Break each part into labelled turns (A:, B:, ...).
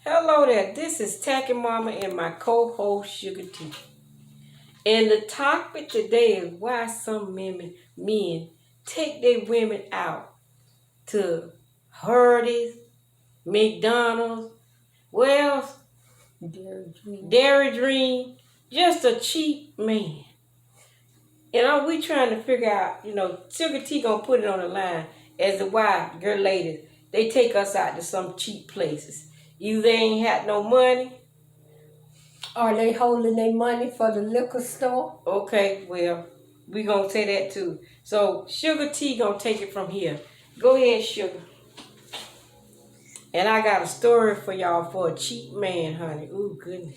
A: Hello there, this is TackyMama and my co-host Suga Tee. And the topic today is why some men take their women out to Hardee's, McDonald's, well, Dairy Dream, just a cheap man. And we trying to figure out, Suga Tee gonna put it on the line as to why girl ladies, they take us out to some cheap places. Either they ain't had no money.
B: Are they holding their money for the liquor store?
A: Okay, well, we gonna say that too. So Suga Tee gonna take it from here. Go ahead, Sugar. And I got a story for y'all for a cheap man, honey. Ooh, goodness.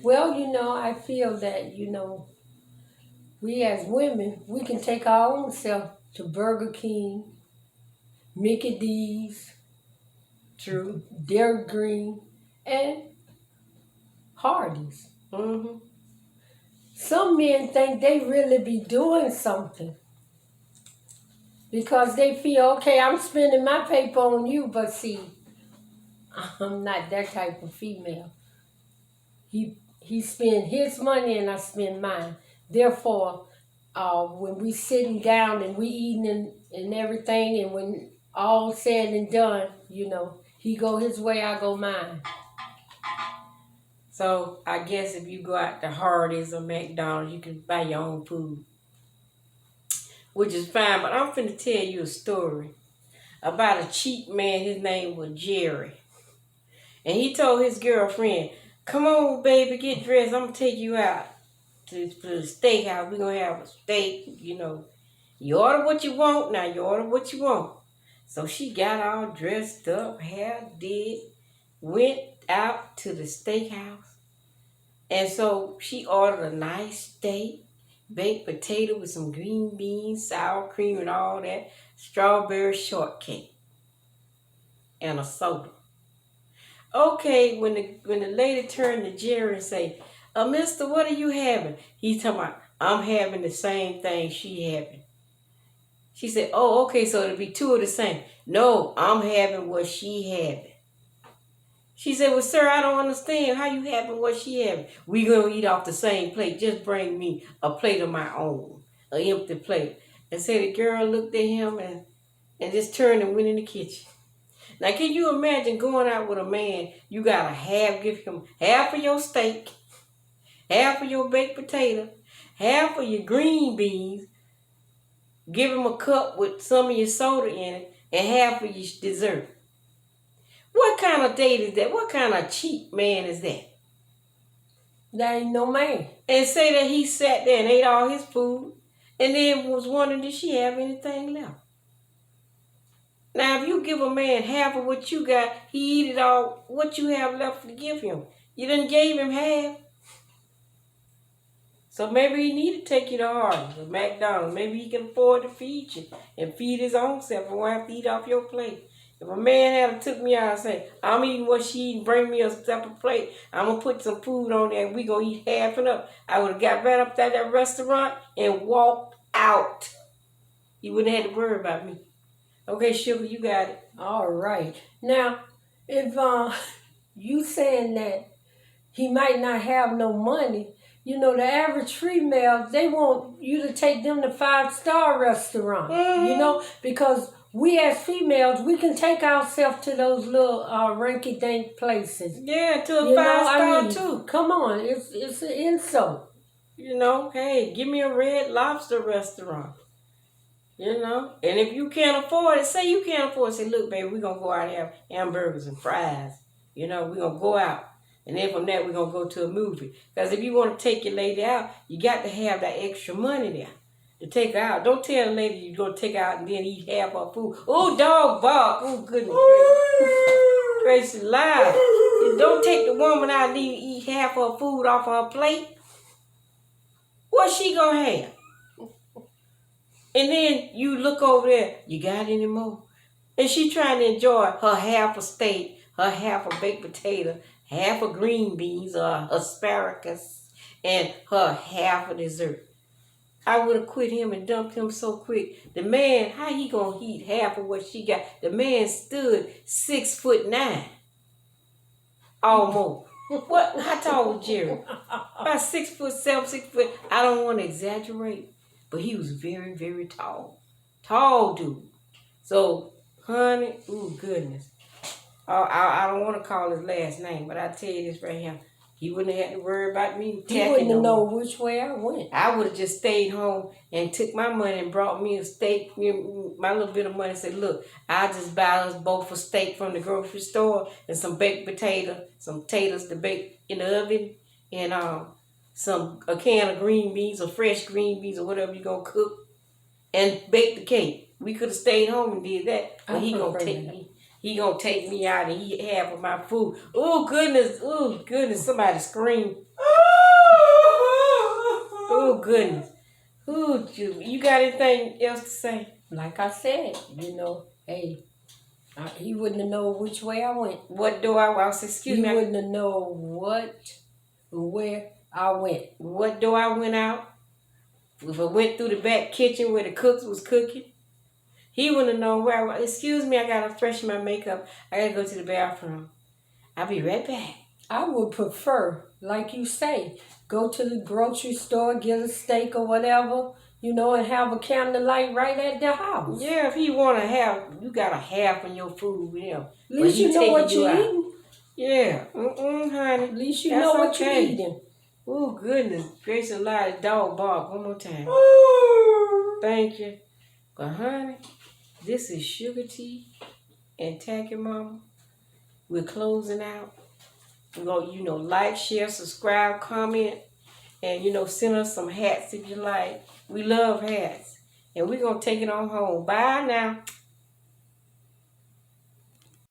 B: Well, I feel that, we as women, we can take our own self to Burger King, Mickey D's,
A: True.
B: Dairy Green, and Hardee's.
A: Mm-hmm.
B: Some men think they really be doing something because they feel, okay, I'm spending my paper on you, but see, I'm not that type of female. He spend his money and I spend mine. Therefore, when we sitting down and we eating and everything, and when all said and done, he go his way, I go mine.
A: So I guess if you go out to Hardee's or McDonald's, you can buy your own food, which is fine. But I'm finna tell you a story about a cheap man. His name was Jerry. And he told his girlfriend, come on, baby, get dressed. I'm going to take you out to the steakhouse. We're going to have a steak, You order what you want now. You order what you want. So she got all dressed up, hair did, went out to the steakhouse. And so she ordered a nice steak, baked potato with some green beans, sour cream and all that, strawberry shortcake, and a soda. Okay, when the lady turned to Jerry and say, mister, what are you having? He's talking about, I'm having the same thing she having. She said, oh, okay, so it'll be two of the same. No, I'm having what she having. She said, well, sir, I don't understand how you having what she having. We going to eat off the same plate. Just bring me a plate of my own, an empty plate. And so the girl looked at him and just turned and went in the kitchen. Now, can you imagine going out with a man, you got to give him half of your steak, half of your baked potato, half of your green beans, give him a cup with some of your soda in it, and half of your dessert. What kind of date is that? What kind of cheap man is that?
B: That ain't no man.
A: And say that he sat there and ate all his food, and then was wondering, did she have anything left? Now, if you give a man half of what you got, he eat it all. What you have left to give him? You done gave him half. So maybe he need to take you to Hardee's or McDonald's. Maybe he can afford to feed you and feed his own self and won't have to eat off your plate. If a man had took me out and said, I'm eating what she eating, bring me a separate plate, I'm going to put some food on there and we going to eat half and up, I would have got right up at that restaurant and walked out. You wouldn't have had to worry about me. Okay, Sugar, you got it.
B: All right. Now, if you saying that he might not have no money, the average female, they want you to take them to 5-star restaurant, because we as females, we can take ourselves to those little rinky-dink places.
A: Yeah, to a 5-star too.
B: Come on, it's an insult.
A: Hey, give me a Red Lobster restaurant. And if you can't afford it, say you can't afford it, say, look, baby, we're going to go out and have hamburgers and fries. We're going to go out. And then from that, we're going to go to a movie. Because if you want to take your lady out, you got to have that extra money there to take her out. Don't tell the lady you're going to take her out and then eat half her food. Oh, dog bark. Oh, goodness gracious. Gracious live. Don't take the woman out and eat half her food off her plate. What's she going to have? And then you look over there, you got any more? And she trying to enjoy her half a steak, her half a baked potato, half a green beans or asparagus, and her half a dessert. I would have quit him and dumped him so quick. The man, how he gonna eat half of what she got? The man stood 6'9". Almost. What? How tall was Jerry? About 6'7", 6 foot. I don't want to exaggerate, but he was very, very tall. Tall dude. So, honey, ooh, goodness. I don't want to call his last name, but I tell you this right here. He wouldn't have had to worry about me
B: He
A: attacking
B: wouldn't have
A: no
B: known
A: more.
B: which way I went.
A: I would have just stayed home and took my money and brought me a steak, my little bit of money, and said, look, I just buy us both a steak from the grocery store and some baked potato, some potatoes to bake in the oven, and a can of green beans or fresh green beans or whatever you're going to cook, and bake the cake. We could have stayed home and did that, but he going to take me. He gonna take me out and eat half of my food. Oh goodness, somebody screamed. Oh goodness. Ooh, you got anything else to say?
B: Like I said, hey, he wouldn't have known which way I went.
A: What door I went? Excuse me.
B: He wouldn't have known where I went.
A: What door I went out? If I went through the back kitchen where the cooks was cooking, he wouldn't have known where I went. Excuse me, I gotta freshen my makeup. I gotta go to the bathroom. I'll be right back.
B: I would prefer, like you say, go to the grocery store, get a steak or whatever, and have a candlelight right at the house.
A: Yeah, if he want to have, you got a half on your food with him.
B: At least you know what you're eating.
A: Yeah, honey.
B: At least you know what you're eating.
A: Oh, goodness. Grace and Lottie, dog bark one more time. Thank you. But, honey, this is Sugar Tee and TackyMama. We're closing out. We're going to, like, share, subscribe, comment, and, send us some hats if you like. We love hats. And we're going to take it on home. Bye now.